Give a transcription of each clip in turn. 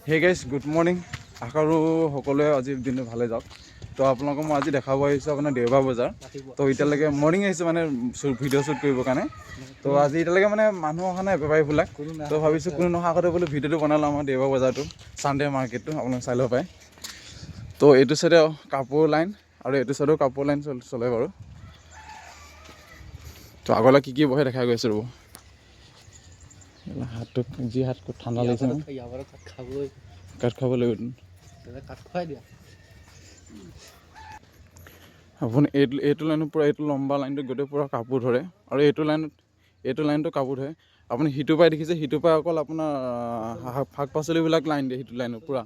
Hey guys good morning. আশা কৰোঁ সকলোৱে আজিৰ দিনটো ভালে যাওক। তো আপোনালোকক মই আজি দেখাব আহিছোঁ আপোনাৰ দেওবাৰ বজাৰ। তো এতিয়ালৈকে মৰ্ণিং আহিছোঁ মানে ভিডিঅ' শ্বুট কৰিবৰ কাৰণে। তো আজি এতিয়ালৈকে মানে মানুহ অহা নাই বেপাৰীবিলাক। তো ভাবিছোঁ কোনো নহা আগতে বোলো ভিডিঅ'টো বনালোঁ আমাৰ দেওবাৰ বজাৰটো ছানডে মাৰ্কেটটো আপোনালোক চাই ল'ব পাৰে। তো এইটো চাইডে কাপোৰ লাইন আৰু এইটো চাইডেও কাপোৰ লাইন চলে বাৰু। তো আগলৈ কি কি বহে দেখাই গৈছোঁ ৰ'ব। হাতটো যি হাত ঠাণ্ডা লাগিছে ন, কাঠ খাব লাগিব। আপুনি এইটো লাইনত পূৰা এইটো লম্বা লাইনটো গোটেই পূৰা কাপোৰ ধৰে আৰু এইটো লাইনটো কাপোৰ ধৰে। আপুনি সিটো পাই দেখিছে, সিটো পাই অকল আপোনাৰ শাক পাচলিবিলাক লাইন দিয়ে। সিটো লাইনত পূৰা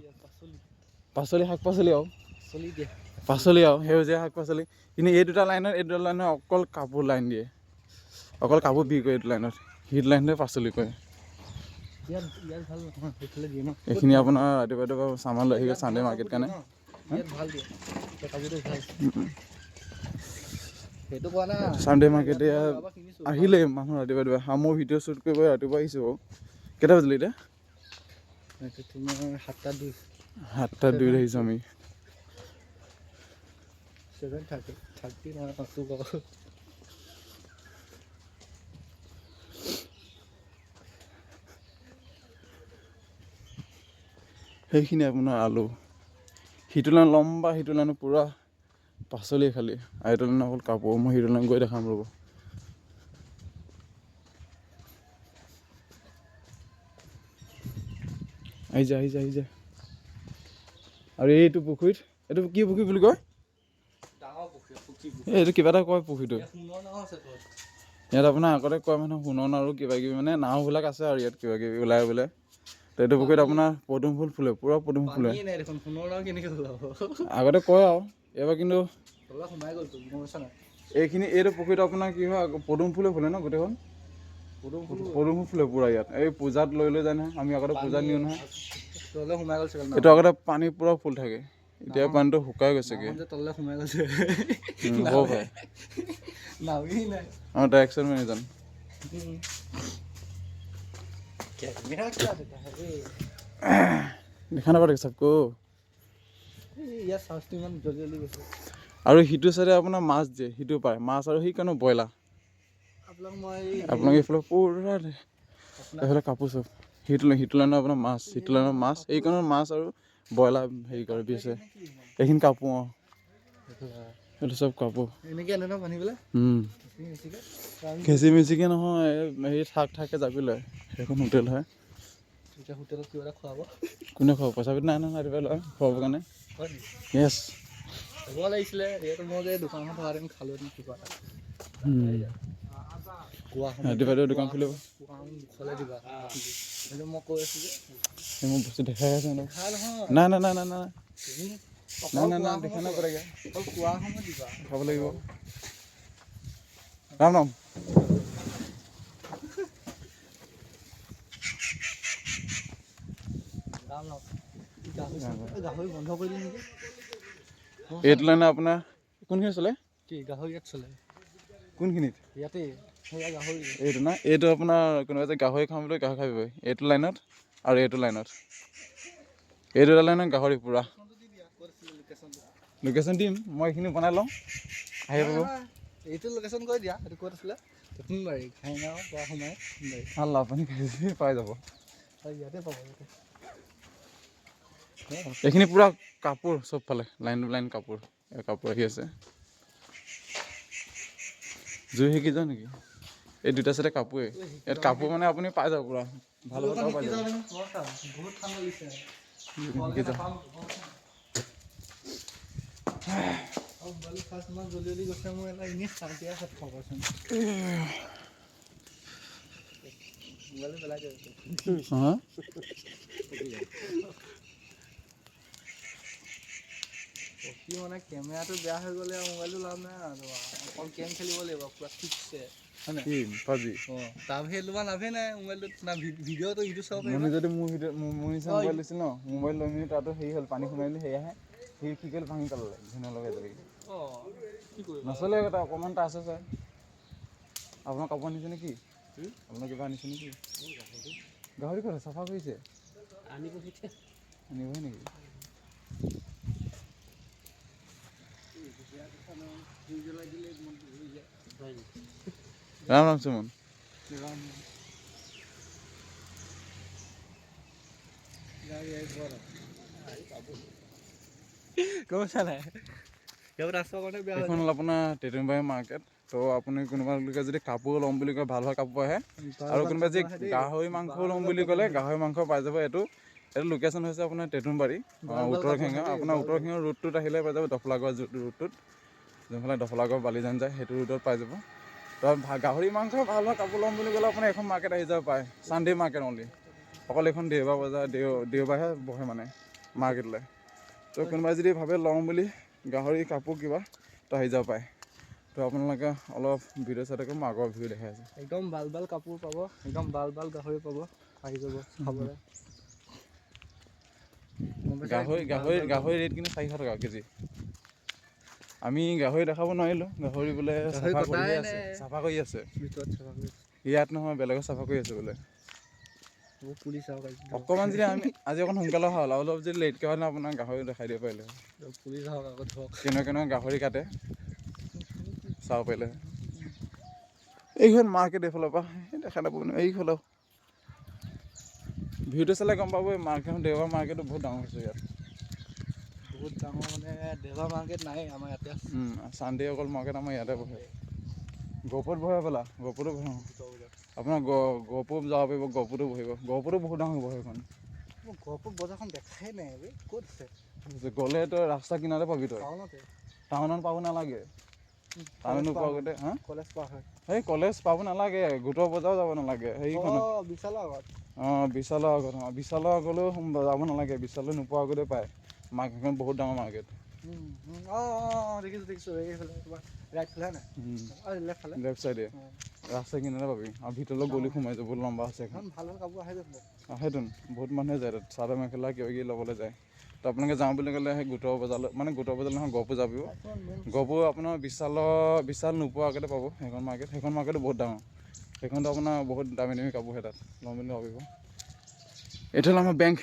শাক পাচলি আৰু সেউজীয়া শাক পাচলি। কিন্তু এই দুটা লাইনত অকল কাপোৰ লাইন দিয়ে, অকল কাপোৰ বিক্ৰী কৰে এইটো লাইনত। সিটো লাইনতে পাচলি কৰে। এইখিনি আপোনাৰ ৰাতিপুৱা চামান লৈ আহি ছানডে মাৰ্কেট কাৰণে। ছানডে মাৰ্কেট আহিলে মানুহ ৰাতিপুৱা। মোৰ ভিডিঅ' শ্বুট কৰিব ৰাতিপুৱা আহিছোঁ বাৰু। কেইটা বাজিলে এতিয়া? তোমাৰ 7:02 আহিছোঁ আমি। 7:30 নহয়। সেইখিনি আপোনাৰ আলু। সিটো লাইন লম্বা, সিটো লাইনত পূৰা পাচলি খালি, আৰু এইটো লাইনত অকল কাপোৰ। মই সিটো লাইন গৈ দেখাম ৰ'ব। আহি যায়। আৰু এইটো পুখুৰীত, এইটো কি পুখুৰী বুলি কয়? এইটো কিবা এটা কয় পুখুৰীটো। ইয়াত আপোনাৰ আগতে কয় মানে সোণৰ আৰু কিবা কিবি মানে নাওবিলাক আছে আৰু ইয়াত কিবা কিবি ওলাই বোলে। তো এইটো পুখুৰীত আপোনাৰ পদুম ফুল ফুলে, পূৰা পদুম ফুলে। আগতে কয় আৰু এইবাৰ কিন্তু এইটো পুখুৰীত আপোনাৰ কি হয়, পদুম ফুলে ফুলে ন গোটেইখন। পদুম ফুল ফুলে পূৰা ইয়াত। এই পূজাত লৈ যায় নহয়, আমি আগতে পূজাত নিওঁ নহয়। এইটো আগতে পানী পূৰা ফুল থাকে, এতিয়া পানীটো শুকাই গৈছেগৈ। হ'ব পাৰে। অঁ ডাইৰেকশ্যন মেনেজন দেখা নাপাওঁ দেখ চবকো। আৰু সিটো চাইডে আপোনাৰ মাছ দিয়ে, সিটো পায় মাছ আৰু সেইকাৰণে ব্ৰইলাৰ। আপোনাক এইফালে পূৰা এইফালে কাপোৰ চব। সিটো লাইনত আপোনাৰ মাছ, সিটো লাইনত মাছ, এইকণত মাছ আৰু ব্ৰইলাৰ হেৰি কৰে বেচে। এইখিনি কাপোৰ অঁ, সেইটো চব কাপোৰ। খেচি মেচিকে নহয়, হেৰি ঠাককে জাপি লয়। সেইখন হোটেল হয়। হোটেলত কিবা এটা খুৱাব। কোনে খুৱাব? পইচা পাতি নাই নহয় ৰাতিপুৱাই লয় খুৱাবৰ কাৰণে। য়েছ হ'ব লাগিছিলে। এইটো মই যে দোকানখন থকাহেঁতেন খালোহেঁতেন কিবা এটা। ৰাতিপুৱাই দোকান খুলিব। মই কৈ আছোঁ যে মোৰ বস্তু দেখাই আছে ন। নাই দেখা নাই পৰেগৈ। খাব লাগিব। ৰাম ৰাম। গাহৰি বন্ধ কৰি দিম নেকি? এইটো লাইনে আপোনাৰ কোনখিনি চলে? কি গাহৰি ইয়াত চলে? কোনখিনিত? ইয়াতে গাহৰি। এইটো না, এইটো আপোনাৰ কোনোবাই যে গাহৰি খাম বুলি গাহৰি খাবই এইটো লাইনত আৰু এইটো লাইনত। এইটো লাইনত গাহৰি পূৰা। লোকেশ্যন দিম, মই এইখিনি বনাই লওঁ আহি পাব। এইটো লোকেশ্যন কৈ দিয়া। এইটো ক'ত আছিলে? দক্ষিণবাৰী ঘাইঙাও পৰা সোমাই ভাল আপুনি পাই যাব। ইয়াতে পাব। এইখিনি পূৰা কাপোৰ চবফালে লাইন টু লাইন কাপোৰ আহি আছে। জুই সেকি যাওঁ নেকি? এই দুটা চাইডে কাপোৰে। ইয়াত কাপোৰ মানে আপুনি পাই যাব পূৰা ভাল পাই যাব। বহুত ঠাণ্ডা লাগিছে। জলদি গৈছে মোৰ এটা এনেই শান্তি আছে খবৰচোন। মোবাইলটো পেলাই দিয়ক। কি মানে কেমেৰাটো বেয়া হৈ গ'লে আৰু মোবাইলটো লাভ নাই আৰু অকল গেম খেলিব লাগিব পূৰা ঠিকছে। তাৰবাহিৰে তোমাৰ লাভেই নাই মোবাইলটোত। না ভিডিঅ'টো ইউটিউব চাব পাৰিবা। যদি মোৰ নিচিনা মোবাইল লৈছিল ন, মোবাইল লৈ মেলি তাতো হেৰি হ'ল পানী সোমাই দিলে সেয়াহে সি কি কৰিলে ভাঙি পেলালে ধুনীয়া লগাই দিলে। নচলে এটা অকণমান টাচ আছে। আপোনাৰ কাপোৰ আনিছে নেকি? আপোনাৰ কিবা আনিছে নেকি? গাহৰি ক'ত চাফা কৰিছে? আনিবই নেকি? ৰাম ৰাম সুমন। এইখন হ'ল আপোনাৰ টেটুমবাৰী মাৰ্কেট। তো আপুনি কোনোবা লোকে যদি কাপোৰ ল'ম বুলি কয়, ভাল ভাল কাপোৰ আহে। আৰু কোনোবাই যদি গাহৰি মাংস ল'ম বুলি ক'লে গাহৰি মাংস পাই যাব। এইটো লোকেশ্যন হৈছে আপোনাৰ টেটুমবাৰী, উত্তৰ খেঙা। আপোনাৰ উত্তৰ খেঙৰ ৰুটটোত আহিলে পাই যাব দফলাগড় ৰুটটোত, যোনফালে দফলাগড় বালিজান যায় সেইটো ৰুটত পাই যাব। তো গাহৰি মাংস ভাল ভাল কাপোৰ ল'ম বুলি ক'লে আপুনি এখন মাৰ্কেট আহি যাব পাৰে, চানডে মাৰ্কেট অনলি। অকল এইখন দেওবাৰ বজাৰ দেওবাৰহে বহে মানে মাৰ্কেটলৈ। তো কোনোবাই যদি ভাবে লওঁ বুলি গাহৰি কাপোৰ কিবা, তো আহি যাব পাৰে। তো আপোনালোকে অলপ ভিডিঅ' চাই থাকক, মই আগৰ ভিডিঅ' দেখাই আছোঁ। একদম ভাল ভাল কাপোৰ পাব, একদম ভাল ভাল গাহৰি পাব, আহি যাব খাবলৈ। গাহৰি ৰেট কিন্তু 400 টকা কেজি। আমি গাহৰি দেখাব নোৱাৰিলোঁ, গাহৰি বোলে চাফা কৰি আছে। ইয়াত নহয়, বেলেগত চাফা কৰি আছে বোলে। অকণমান যদি আমি আজি অকণ সোনকালে হ'ল, অলপ যদি লেটকৈ হয় আপোনাৰ গাহৰি দেখাই দিব পাৰিলে। পুলিচ আহক আকৌ ধৰক কেনেকুৱা গাহৰি কাটে চাব পাৰিলে। এইখন মাৰ্কেট এইফালৰ পৰা দেখা নাপাব নহয়, এইফালেও ভিডিঅ' চালে গম পাব। এই মাৰ্কেটখন দেওবাৰ মাৰ্কেটটো বহুত ডাঙৰ হৈছে ইয়াত। বহুত ডাঙৰ মানে দেওবাৰ মাৰ্কেট নাই আমাৰ ইয়াতে। চানডে অকল মাৰ্কেট আমাৰ ইয়াতে বহে। গহপুৰত বহে বোলা, গহপুৰতো বহে। আপোনাৰ গহপুৰ যাব পাৰিব, গহপুৰতো বহিব। গহপুৰতো বহুত ডাঙৰ বহে সেইখন। মই গহপুৰ বজাৰখন দেখাই নাই বে, ক'ত আছে? গ'লে তই ৰাস্তা কিনাৰে পাবি তই। টাউনতে? টাউনত পাব নালাগে। টাউনত নোপোৱা আগতে কলেজ পাৰ হয়। সেই কলেজ পাব নালাগে, গোটৰ বজাৰো যাব নালাগে। সেইখনত বিশালৰ আগত। বিশালৰ আগত। বিশালৰ আগলৈও যাব নালাগে, বিশাললৈ নোপোৱাৰ আগতে পায়। মাৰ্কেটখন বহুত ডাঙৰ মাৰ্কেট। দেখিছোঁ এইফালে তোমাৰ ৰাইট ফালে নাই? লেফ্ট চাইডে ৰাস্তা কিনাৰে পাবি। আৰু ভিতৰলৈ গলি সোমাই যাব, বহুত লম্বা আছে এখন। ভাল ভাল কাপোৰ আহে দেখোন। সেইটোন বহুত মানুহে যায় তাত, চাদৰ মেখেলা কিবা কিবি ল'বলৈ যায়। তো আপোনালোকে যাওঁ বুলি ক'লে সেই গোটৰ বজাৰলৈ, মানে গোটৰ বজাৰ নহয়, গহপুৰ যাব পাৰিব। গহপুৰ আপোনাৰ বিশাল নোপোৱাৰ আগতে পাব সেইখন মাৰ্কেট। সেইখন মাৰ্কেটো বহুত ডাঙৰ। সেইখনতো আপোনাৰ বহুত দামী দামী কাপোৰহে তাত ল'ম বুলি ভাবিব। এইটো হ'ল আমাৰ বেংক।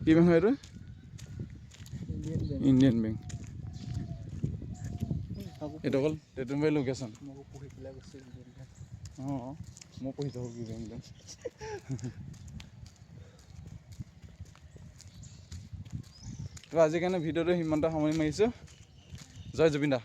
কি বেংক হয় এইটো? Indian bank. এইটো অকল টেটুমবাৰী লোকেশ্যন। অঁ, মই পঢ়ি থাকোঁ কি বেংক। তো আজিৰ কাৰণে ভিডিঅ'টো সিমানতে সামৰণি মাৰিছোঁ। জয় জুবিন দা।